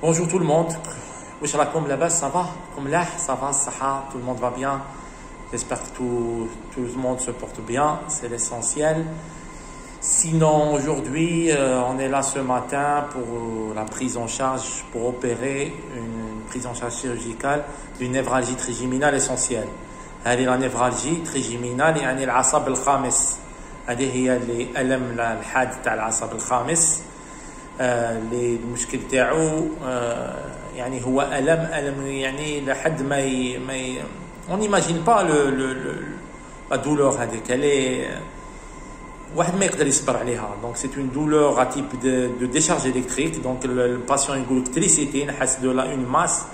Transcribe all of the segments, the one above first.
Bonjour tout le monde. Wesh rakoum labas, ça va? Comme là, ça va, saha, tout le monde va bien. J'espère que tout le monde se porte bien, c'est l'essentiel. Sinon, aujourd'hui, on est là ce matin pour la prise en charge, pour opérer une prise en charge chirurgicale d'une névralgie trigeminale essentielle. هذه la névralgie trigeminale يعني العصب الخامس. هذه هي اللي ألم الحاد تاع العصب الخامس. اللي المشكل تاعو يعني هو ألم يعني لحد ما on n'imagine pas la douleur هذيك اللي واحد ما يقدر يصبر عليها. Donc c'est une douleur à type de décharge électrique. Donc le patient يقول électricité نحس une masse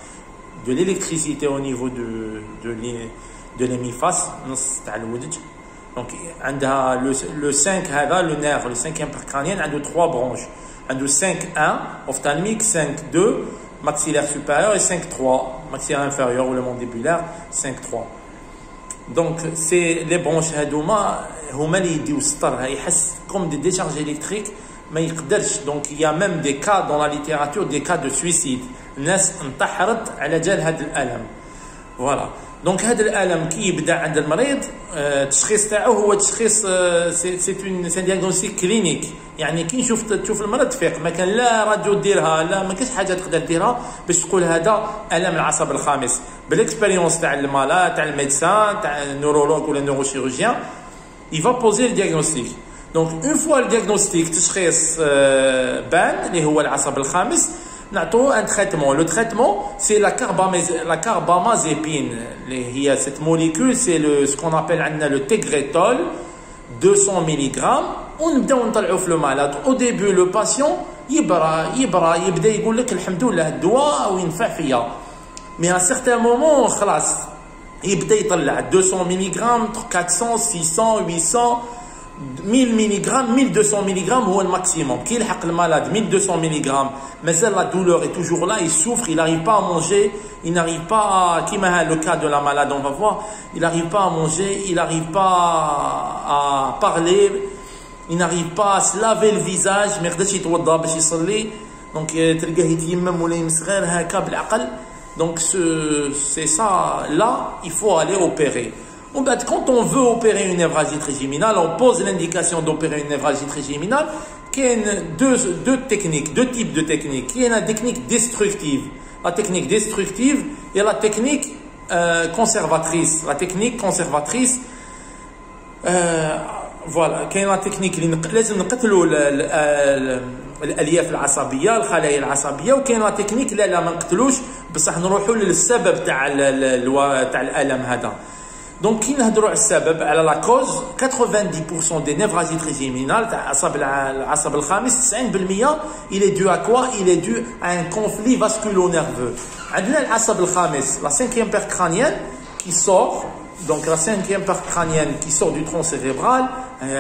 de l'électricité au niveau de l'hémiface نص تاع الودج. Donc عندها le 5 هذا le nerf le cinquième percrânien عنده 3 branches. عنده 5-1 ophtalmique, 5-2 maxillaire supérieur et 5-3 maxillaire inférieur ou le mandibulaire 5-3. Donc c'est les branches هذوما هما اللي يديو السطر يحس comme des décharges électriques ما يقدرش. Donc il y a même des cas dans la littérature des cas de suicide الناس انتحرت على جال هذا الألم. Voilà. Donc هذا الألم كي يبدا عند المريض التشخيص تاعو هو تشخيص سي دياغنوستيك كلينيك. يعني كي تشوف المرض تفيق ما كان لا راديو ديرها لا ما كاينش حاجه تقدر ديرها باش تقول هذا ألم العصب الخامس. بالاكسبيريونس تاع المالا تاع الميدسان تاع النورولوج ولا النوروشيروجيان il va poser le diagnostic. Donc une fois le diagnostic تشخيص بان اللي هو العصب الخامس نعطوه un traitement. Le traitement c'est la carbamazépine. هي cette molécule c'est ce qu'on appelle عندنا le Tegretol 200 mg. ونبداو نطلعوا في المالاد. au début le patient يبدا يقول لك الحمد لله الدواء وينفع فيا. mais à un certain moment خلاص يبدا يطلع 200 mg 400 600 800 1000 ملغ 1200 ملغ هو الماكسيموم. كي يلحق المالاد 1200 ملغ مازال la douleur est toujours là, il souffre, il n'arrive pas à manger, il n'arrive pas, كيما le cas de la malade on va voir, il n'arrive pas à manger, il n'arrive pas à parler, il n'arrive pas à se laver le visage, ما يقدرش يتوضا باش يصلي. donc تلقاه يتيمم ولا يمسغير هكا بالعقل. donc c'est ça là il faut aller opérer. Quand on veut opérer une névralgie trigeminale, on pose l'indication d'opérer une névralgie trigeminale qui est deux techniques, deux types de techniques. Qui est la technique destructive. La technique destructive et la technique conservatrice. La technique conservatrice, voilà, qui est la technique اللي لازم نقتلوا الالياف العصبيه الخلايا العصبيه. وكاين لا تكنيك لا ما نقتلوش بصح نروحوا للسبب تاع الالم هذا. Donc, qui نهضروا على السبب على la cause 90% des névralgies trigeminales تاع العصب الخامس 90% il est dû à quoi? Il est dû à un conflit vasculo-nerveux. عندنا العصب الخامس la cinquième paire crânienne qui sort. Donc la cinquième paire crânienne qui sort du tronc cérébral.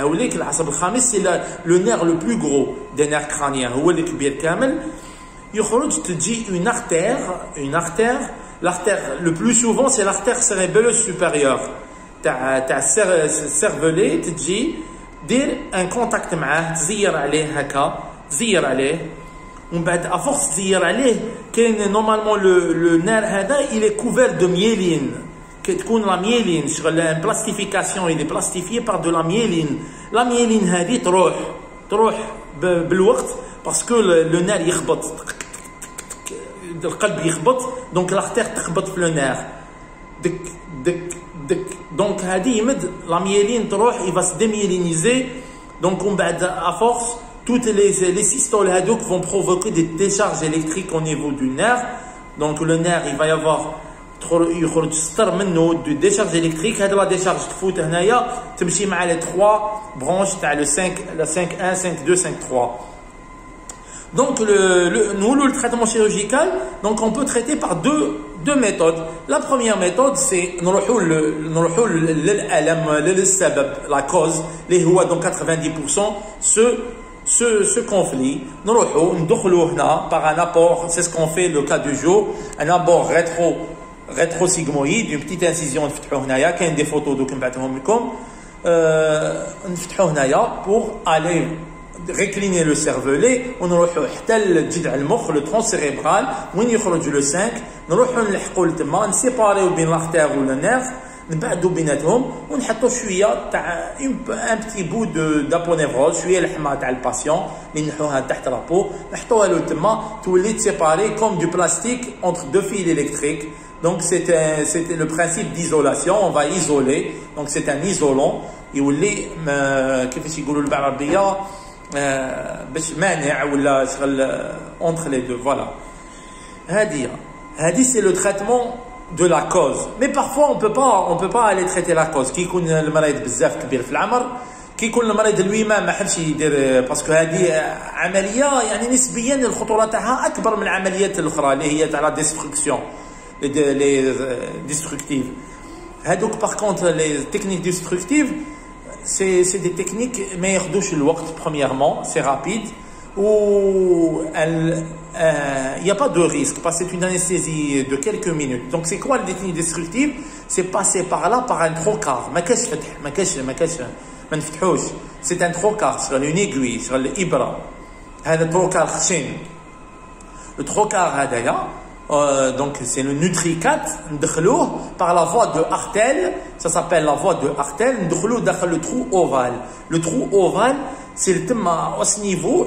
وليك العصب الخامس c'est le nerf le plus gros des nerfs crâniens هو اللي كبير كامل. يخرج تجي une artère. L'artère, le plus souvent, c'est l'artère cérébelleuse supérieure. تاع cervelet تجي دير un contact معاه تزير عليه هكا تزير عليه. ومن بعد à force تزير عليه كاين normalement le nerf هذا il est couvert de myéline. كتكون la myéline شغل un plastification il est plastifié par de la myéline. la myéline هذه تروح بالوقت parce que le nerf يخبط القلب يخبط. دونك لاختير تخبط في لو نير دك دك دك. دونك هذه يمد لا ميلين تروح il va se démyéliniser. donc ومن بعد à force toutes les systoles هذوك vont provoquer des décharges électriques au niveau du nerf. donc le nerf il va y avoir يخرج سطر منه de décharge électrique. هذا لا ديشارج تفوت هنايا تمشي مع les 3 branches تاع le 5 la 5-1 5-2 5-3. Donc le traitement chirurgical, donc on peut traiter par deux méthodes. La première méthode c'est نروحوا للسبب la cause اللي هو donc 90% ce conflit. نروحوا ندخلوا هنا par un apport. C'est ce qu'on fait le cas du jour. Un apport rétrosigmoïde, une petite incision نفتحوا هنايا. كاين des photos دوك نبعثهم لكم. نفتحوا هنايا pour aller récliner le cervelet ونروحوا حتى الجذع المخ le tronc cérébral وين يخرج le 5 نروحوا نلحقوا لتما نسيباريو بين لاختير ولا نيرف نبعدوا بيناتهم ونحطوا شويه تاع ان بتي بو دابونيفروز شويه لحمه تاع الباسيون اللي نحوها تحت لابو نحطوها له تما تولي تسيباري كوم دو بلاستيك entre deux fils électriques. Donc c'était le principe d'isolation, on va isoler, donc c'est un isolant يولي كيفاش يقولوا بالعربيه باش مانع ولا شغل entre les deux. Voilà, هذه c'est le traitement de la cause. Mais parfois on peut pas aller traiter la cause. كي يكون المريض بزاف كبير في العمر، كي يكون المريض الويمام ما حبش يدير باسكو هذه عمليه يعني نسبيا الخطوره تاعها اكبر من العمليات الاخرى اللي هي تاع لا ديستركسيون لي ديستركتيف. هذوك باغ كونتر لي تكنيك ديستركتيف c'est des techniques ما ياخذوش الوقت. Premièrement, c'est rapide ou il n'y a pas de risque parce que c'est une anesthésie de quelques minutes. Donc c'est quoi les techniques destructives? C'est passer par là par un trocar. ما كاش فتح ما نفتحوش. C'est un trocar sur une aiguille sur الإبرة. هذا trocar خشين. Le trocar هذايا donc c'est le Nutricat, ندخلوه par la voie de Hartel, ça s'appelle la voie de Hartel, ندخلوه داخل le trou ovale. Le trou ovale c'est le thème à ce niveau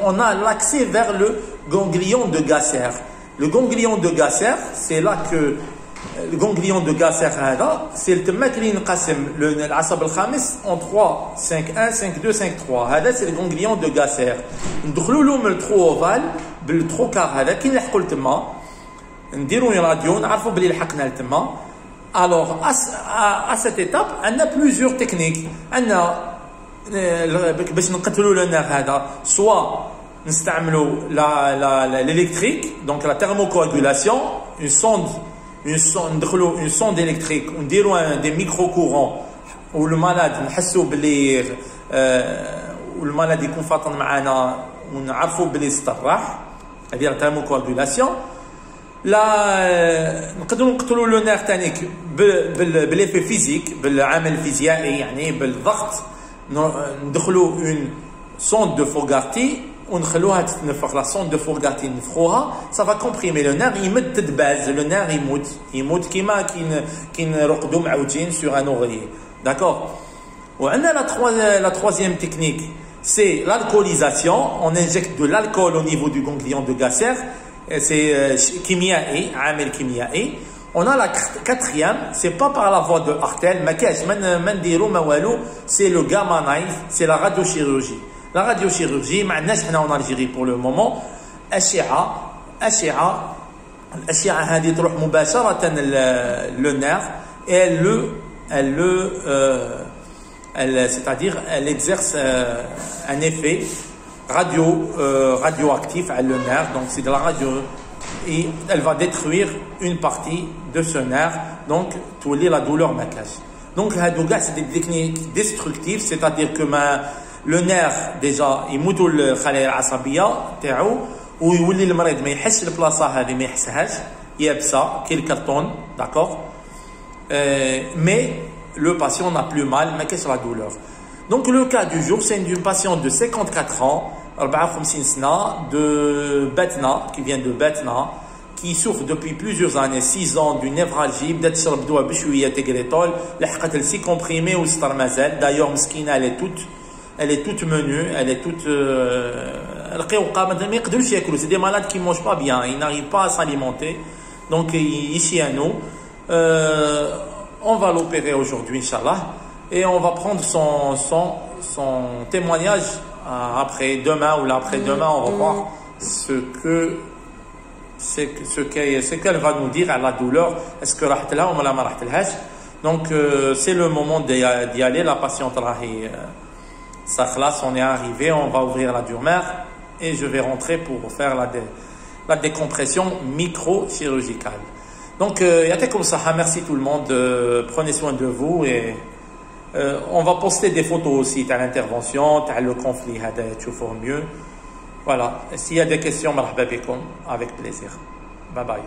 on a l'accès vers le ganglion de Gasser. Le ganglion de Gasser, c'est là que le ganglion de Gasser c'est le thème qui نقسم العصب الخامس en 3 5 1 5 2 5 3. هذا c'est le ganglion de Gasser. ندخلوا له من الترو اوفال بالتروكار هذا كي نلحقوا لتما نديروا راديو نعرفوا بلي لحقنا لتما. Alors à cette étape on a plusieurs techniques. on a باش نقتلوا le nerf هذا soit نستعملوا l'électrique donc la thermocoagulation, une sonde électrique ونديروا des micro-courants où le malade نحسوا بلي والمالاد يكون فاطن معنا ونعرفوا بلي استراح. هذه la thermocoagulation. لا نقدروا نقتلوا لو نير تانيك بالافي فيزيك بالعمل الفيزيائي يعني بالضغط. ندخلوا اون سوند دو فوغارتي ونخلوها تتنفخ. لا سوند دو فوغارتي نفخوها صافا كومبريمي لو نير يمد تدباز لو نير يموت كيما كي نرقدوا معوجين سور ان اوغري. داكور. وعندنا la troisième technique c'est l'alcoolisation. On injecte de l'alcool au niveau du ganglion de Gasser. C'est كيميائي عامل كيميائي. On a la quatrième, c'est pas par la voie de Hartel, ما كاش ما نديرو ما والو. C'est le gamma knife, c'est la radiochirurgie. La radiochirurgie ما عندناش هنا en Algérie pour le moment. الأشعة هذه تروح مباشرة le nerf et c'est-à-dire elle exerce un effet radioactif à le nerf. Donc c'est de la radio et elle va détruire une partie de ce nerf, donc تولي la douleur ما كاش. Donc c'est des techniques destructives, c'est-à-dire que le nerf déjà يموتوا الخلايا العصبيه تاعو ويولي المريض ما يحسش البلاصه هذه ما يحسهاش يابسه كي الكرتون. داكور. Mais le patient n'a plus mal, mais qu'est-ce que la douleur? Donc le cas du jour, c'est d'une patiente de 54 ans, 54 سنة, de Batna, qui vient de Batna, qui souffre depuis plusieurs années, 6 ans, d'une névralgie, بدات تشرب دواء بشوية تيغريتول, لحقت ل6 comprimés وستر مازال. D'ailleurs مسكينة elle est toute menue, elle est toute القيوقة ما يقدروش ياكلوا. C'est des malades qui mangent pas bien, ils n'arrivent pas à s'alimenter. Donc ici à nous, on va l'opérer aujourd'hui, Inch'Allah, et on va prendre son témoignage après demain ou l'après-demain. On va voir ce qu'elle va nous dire à la douleur. Est-ce que راحت لها ولا ما راحت لهاش? Donc c'est le moment d'y aller. La patiente راهي ça خلاص, on est arrivé, on va ouvrir la durmère et je vais rentrer pour faire la décompression micro-chirurgicale. Donc, يعطيكم الصحة, merci tout le monde, prenez soin de vous et on va poster des photos aussi à l'intervention, à le conflit, هذا تشوفوه mieux. Voilà, s'il y a des questions, مرحبا بكم, avec plaisir. Bye bye.